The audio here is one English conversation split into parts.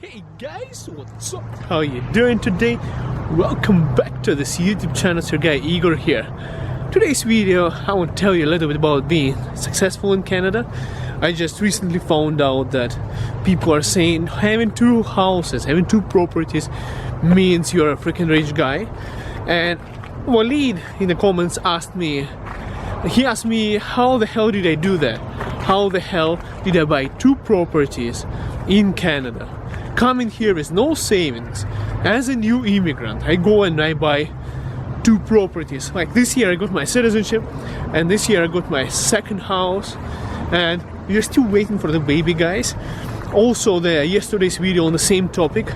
Hey guys, what's up? How are you doing today? Welcome back to this YouTube channel. It's your guy Igor here. Today's video, I want to tell you a little bit about being successful in Canada. I just recently found out that people are saying having two houses, having two properties means you're a freaking rich guy. And Walid in the comments asked me, how the hell did I do that? How the hell did I buy two properties in Canada? Coming here with no savings. As a new immigrant, I go and I buy two properties. Like this year I got my citizenship, and this year I got my second house, and we're still waiting for the baby, guys. Also, yesterday's video on the same topic,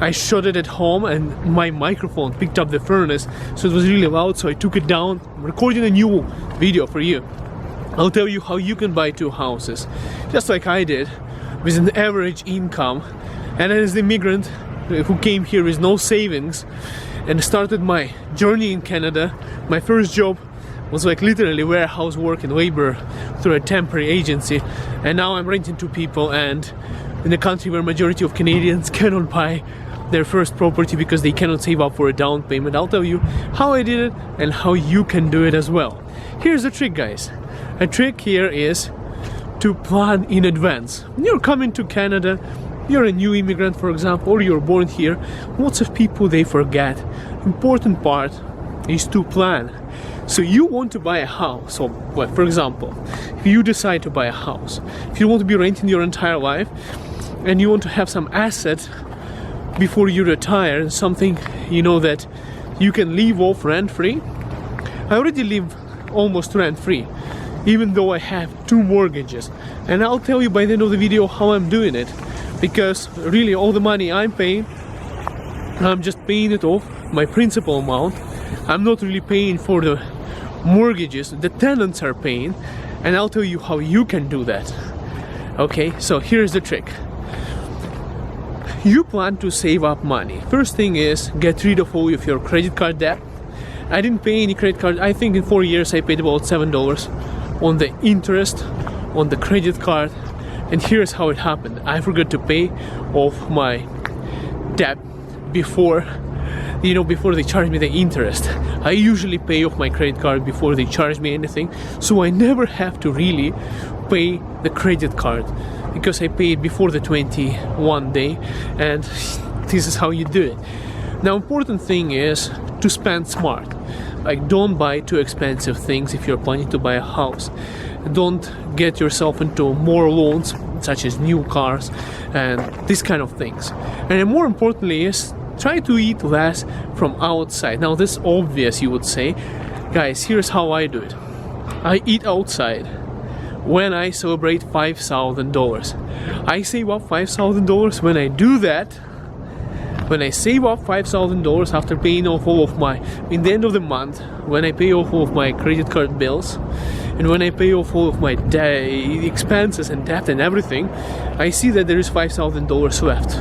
I shot it at home and my microphone picked up the furnace, so it was really loud, so I took it down. I'm recording a new video for you. I'll tell you how you can buy two houses, just like I did, with an average income. And as an immigrant who came here with no savings and started my journey in Canada, my first job was like literally warehouse work and labor through a temporary agency, and now I'm renting to people, and in a country where majority of Canadians cannot buy their first property because they cannot save up for a down payment. I'll tell you how I did it and how you can do it as well. Here's the trick, guys. A trick here is to plan in advance. When you're coming to Canada, you're a new immigrant, for example, or you're born here, lots of people, they forget. Important part is to plan. So you want to buy a house, so well, for example, if you decide to buy a house, if you want to be renting your entire life and you want to have some asset before you retire, and something you know that you can live off rent-free. I already live almost rent-free, even though I have two mortgages, and I'll tell you by the end of the video how I'm doing it, because really all the money I'm paying, I'm just paying it off my principal amount. I'm not really paying for the mortgages, the tenants are paying, and I'll tell you how you can do that. Okay, so here's the trick. You plan to save up money. First thing is get rid of all of your credit card debt. I didn't pay any credit card. I think in 4 years I paid about $7 on the interest on the credit card. And here's how it happened. I forgot to pay off my debt before they charge me the interest. I usually pay off my credit card before they charge me anything, so I never have to really pay the credit card because I paid before the 21 day, and this is how you do it. Now, important thing is to spend smart. Like, don't buy too expensive things if you're planning to buy a house. Don't get yourself into more loans, such as new cars and these kind of things. And more importantly is try to eat less from outside. Now, this is obvious, you would say. Guys, here's how I do it. I eat outside when I celebrate $5,000. I save up $5,000 when I do that. When I save up $5,000 after paying off all of my, in the end of the month, when I pay off all of my credit card bills, and when I pay off all of my expenses and debt and everything, I see that there is $5,000 left.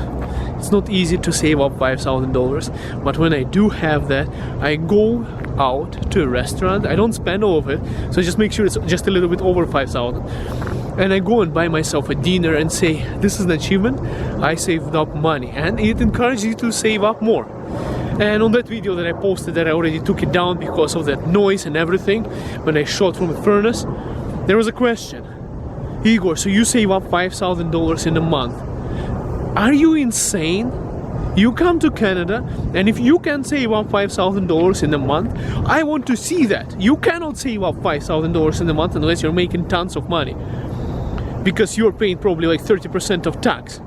It's not easy to save up $5,000, but when I do have that, I go out to a restaurant. I don't spend all of it, so I just make sure it's just a little bit over $5,000. And I go and buy myself a dinner and say, this is an achievement, I saved up money. And it encourages you to save up more. And on that video that I posted, that I already took it down because of that noise and everything, when I shot from the furnace, there was a question. Igor, so you save up $5,000 in a month. Are you insane? You come to Canada, and if you can save up $5,000 in a month, I want to see that. You cannot save up $5,000 in a month unless you're making tons of money, because you're paying probably like 30% of tax.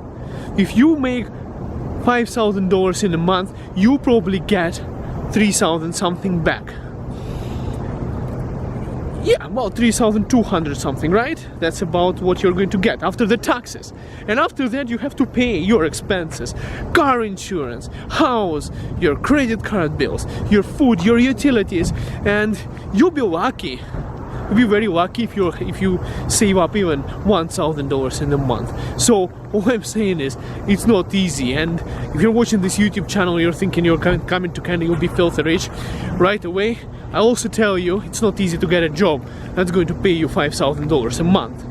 If you make $5,000 in a month, you probably get $3,000 something back. Yeah, about $3,200 something, right? That's about what you're going to get after the taxes. And after that, you have to pay your expenses, car insurance, house, your credit card bills, your food, your utilities, and you'll be lucky. You'll be very lucky if you save up even $1,000 in a month. So all I'm saying is, it's not easy. And if you're watching this YouTube channel, you're thinking you're coming to Canada, you'll be filthy rich right away. I also tell you, it's not easy to get a job that's going to pay you $5,000 a month.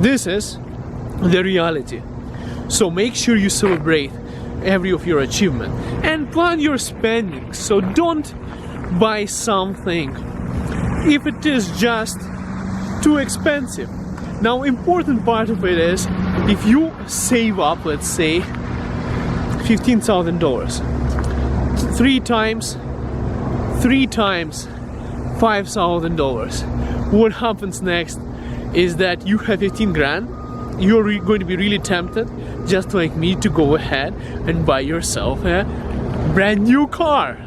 This is the reality. So make sure you celebrate every of your achievement and plan your spending. So don't buy something if it is just too expensive. Now, important part of it is if you save up, let's say $15,000, three times $5,000, what happens next is that you have 15 grand. You're going to be really tempted, just like me, to go ahead and buy yourself a brand new car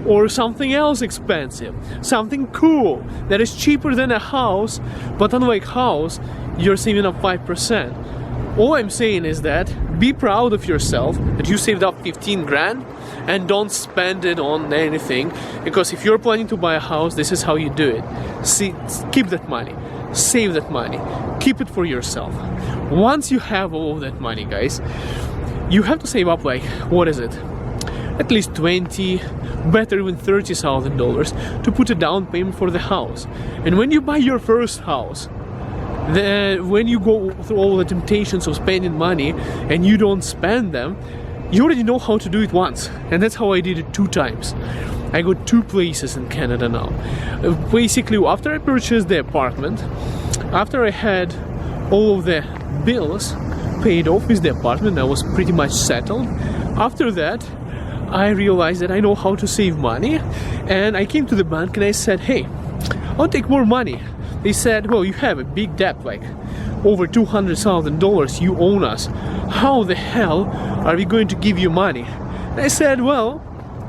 or something else expensive, something cool that is cheaper than a house, but unlike house, you're saving up 5%. All I'm saying is that be proud of yourself that you saved up 15 grand and don't spend it on anything, because if you're planning to buy a house, this is how you do it. See, keep that money, save that money, keep it for yourself. Once you have all of that money, guys, you have to save up, like, what is it? At least $20,000, better even $30,000 to put a down payment for the house. And when you buy your first house, when you go through all the temptations of spending money and you don't spend them, you already know how to do it once. And that's how I did it 2 times. I got 2 places in Canada now. Basically, after I purchased the apartment, after I had all of the bills paid off with the apartment, I was pretty much settled. After that, I realized that I know how to save money, and I came to the bank and I said, hey, I'll take more money. They said, well, you have a big debt, like over $200,000 you owe us. How the hell are we going to give you money? And I said, well,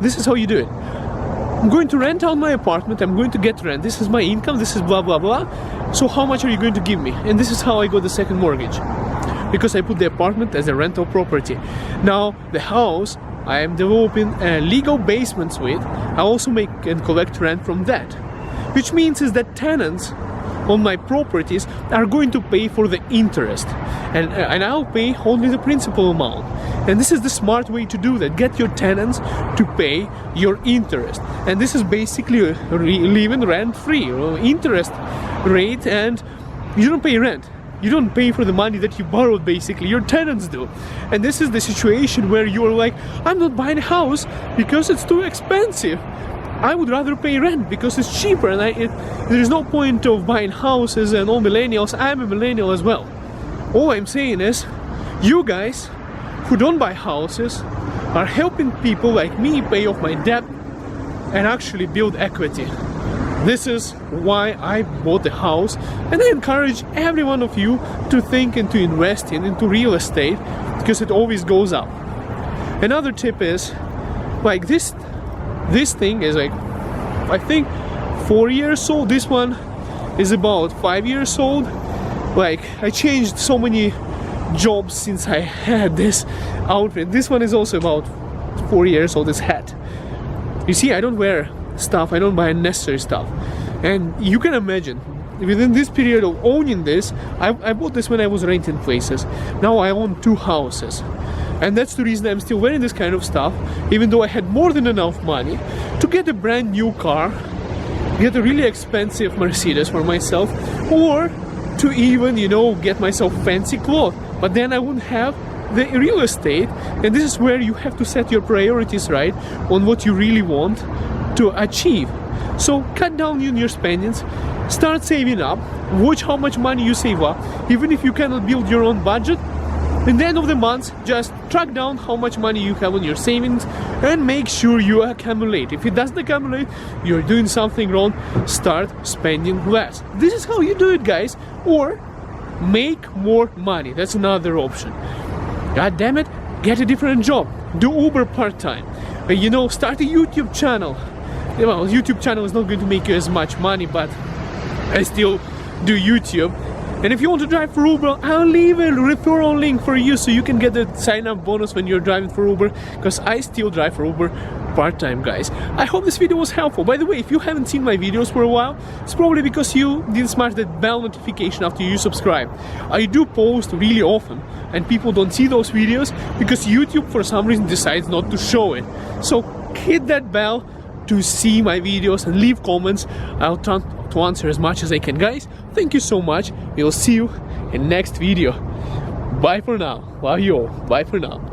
this is how you do it. I'm going to rent out my apartment, I'm going to get rent, this is my income, this is blah blah blah, so how much are you going to give me? And this is how I got the second mortgage, because I put the apartment as a rental property. Now the house, I am developing a legal basement suite. I also make and collect rent from that, which means is that tenants on my properties are going to pay for the interest, and I'll pay only the principal amount. And this is the smart way to do that. Get your tenants to pay your interest, and this is basically living rent-free, interest rate, and you don't pay rent. You don't pay for the money that you borrowed, basically, your tenants do. And this is the situation where you're like, I'm not buying a house because it's too expensive. I would rather pay rent because it's cheaper, and there is no point of buying houses. And all millennials, I'm a millennial as well. All I'm saying is, you guys who don't buy houses are helping people like me pay off my debt and actually build equity. This is why I bought the house, and I encourage every one of you to think and to invest into real estate, because it always goes up. Another tip is, like, this thing is like, I think 4 years old. This one is about 5 years old. Like, I changed so many jobs since I had this outfit. This one is also about 4 years old, this hat. You see, I don't wear stuff, I don't buy unnecessary stuff. And you can imagine, within this period of owning this, I bought this when I was renting places. Now I own 2 houses. And that's the reason I'm still wearing this kind of stuff, even though I had more than enough money to get a brand new car, get a really expensive Mercedes for myself, or to even, you know, get myself fancy clothes. But then I wouldn't have the real estate, and this is where you have to set your priorities right on what you really want to achieve. So cut down on your spendings, start saving up, watch how much money you save up. Even if you cannot build your own budget, at the end of the month, just track down how much money you have on your savings and make sure you accumulate. If it doesn't accumulate, you're doing something wrong. Start spending less. This is how you do it, guys. Or make more money. That's another option. God damn it, get a different job. Do Uber part-time. You know, start a YouTube channel. Well, YouTube channel is not going to make you as much money, but I still do YouTube. And if you want to drive for Uber, I'll leave a referral link for you so you can get the sign-up bonus when you're driving for Uber, because I still drive for Uber part-time, guys. I hope this video was helpful. By the way, if you haven't seen my videos for a while, it's probably because you didn't smash that bell notification after you subscribe. I do post really often, and people don't see those videos because YouTube for some reason decides not to show it. So hit that bell to see my videos and leave comments. I'll try to answer as much as I can, guys. Thank you so much. We'll see you in next video. Bye for now. Wow, yo. Bye for now.